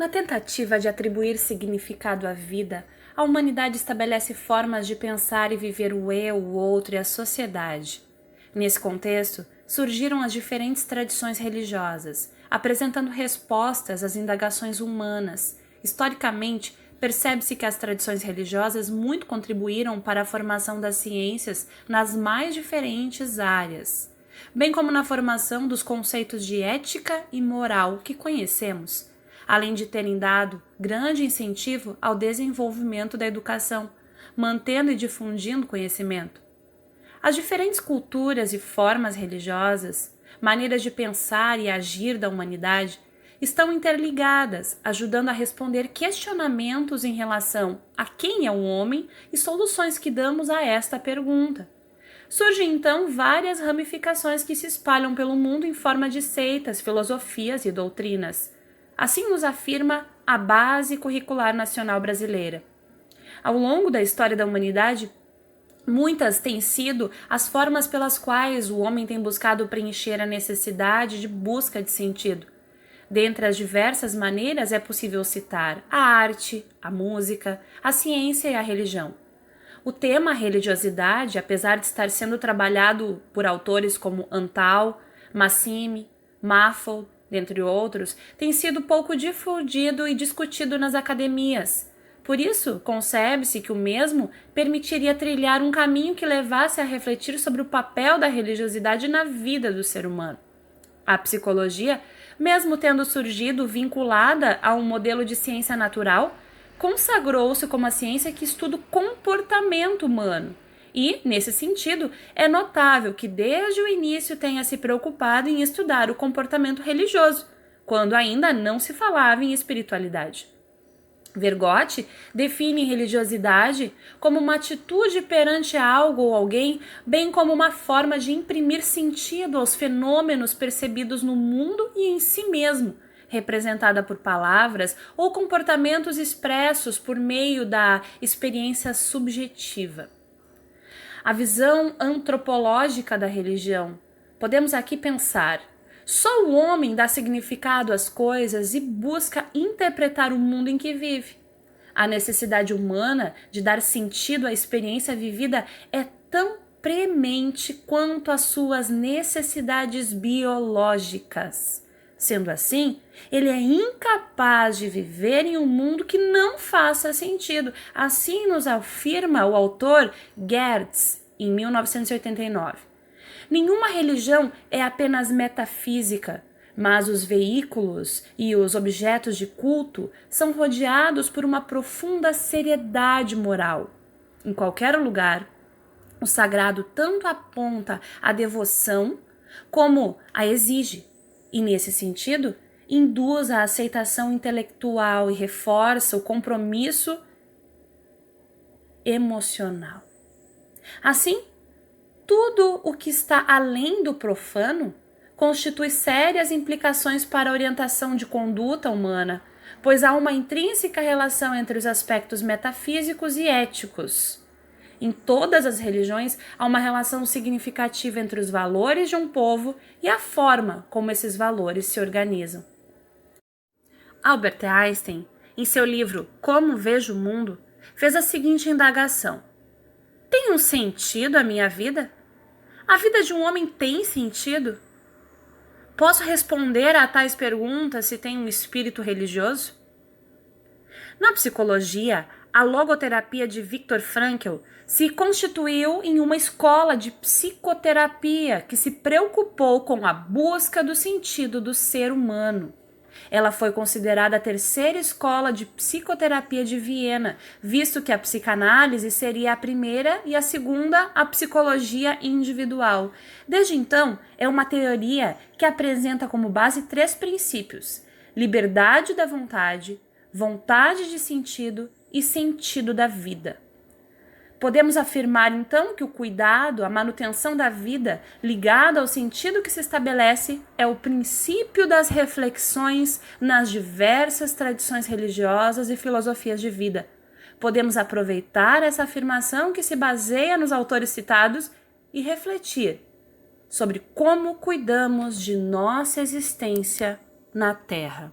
Na tentativa de atribuir significado à vida, a humanidade estabelece formas de pensar e viver o eu, o outro e a sociedade. Nesse contexto, surgiram as diferentes tradições religiosas, apresentando respostas às indagações humanas. Historicamente, percebe-se que as tradições religiosas muito contribuíram para a formação das ciências nas mais diferentes áreas, bem como na formação dos conceitos de ética e moral que conhecemos, além de terem dado grande incentivo ao desenvolvimento da educação, mantendo e difundindo conhecimento. As diferentes culturas e formas religiosas, maneiras de pensar e agir da humanidade, estão interligadas, ajudando a responder questionamentos em relação a quem é o homem e soluções que damos a esta pergunta. Surgem então várias ramificações que se espalham pelo mundo em forma de seitas, filosofias e doutrinas. Assim nos afirma a Base Curricular Nacional Brasileira. Ao longo da história da humanidade, muitas têm sido as formas pelas quais o homem tem buscado preencher a necessidade de busca de sentido. Dentre as diversas maneiras é possível citar a arte, a música, a ciência e a religião. O tema religiosidade, apesar de estar sendo trabalhado por autores como Antal, Massimi, Maffold, dentre outros, tem sido pouco difundido e discutido nas academias. Por isso, concebe-se que o mesmo permitiria trilhar um caminho que levasse a refletir sobre o papel da religiosidade na vida do ser humano. A psicologia, mesmo tendo surgido vinculada a um modelo de ciência natural, consagrou-se como a ciência que estuda o comportamento humano. E, nesse sentido, é notável que desde o início tenha se preocupado em estudar o comportamento religioso, quando ainda não se falava em espiritualidade. Vergotti define religiosidade como uma atitude perante algo ou alguém, bem como uma forma de imprimir sentido aos fenômenos percebidos no mundo e em si mesmo, representada por palavras ou comportamentos expressos por meio da experiência subjetiva. A visão antropológica da religião. Podemos aqui pensar: só o homem dá significado às coisas e busca interpretar o mundo em que vive. A necessidade humana de dar sentido à experiência vivida é tão premente quanto as suas necessidades biológicas. Sendo assim, ele é incapaz de viver em um mundo que não faça sentido. Assim nos afirma o autor Geertz, em 1989. Nenhuma religião é apenas metafísica, mas os veículos e os objetos de culto são rodeados por uma profunda seriedade moral. Em qualquer lugar, o sagrado tanto aponta a devoção como a exige, e nesse sentido, induz a aceitação intelectual e reforça o compromisso emocional. Assim, tudo o que está além do profano constitui sérias implicações para a orientação de conduta humana, pois há uma intrínseca relação entre os aspectos metafísicos e éticos. Em todas as religiões, há uma relação significativa entre os valores de um povo e a forma como esses valores se organizam. Albert Einstein, em seu livro Como Vejo o Mundo, fez a seguinte indagação: tem um sentido a minha vida? A vida de um homem tem sentido? Posso responder a tais perguntas se tem um espírito religioso? Na psicologia, a logoterapia de Viktor Frankl se constituiu em uma escola de psicoterapia que se preocupou com a busca do sentido do ser humano. Ela foi considerada a terceira escola de psicoterapia de Viena, visto que a psicanálise seria a primeira e a segunda a psicologia individual. Desde então, é uma teoria que apresenta como base 3 princípios: liberdade da vontade, vontade de sentido e sentido da vida. Podemos afirmar, então, que o cuidado, a manutenção da vida, ligada ao sentido que se estabelece, é o princípio das reflexões nas diversas tradições religiosas e filosofias de vida. Podemos aproveitar essa afirmação que se baseia nos autores citados e refletir sobre como cuidamos de nossa existência na Terra.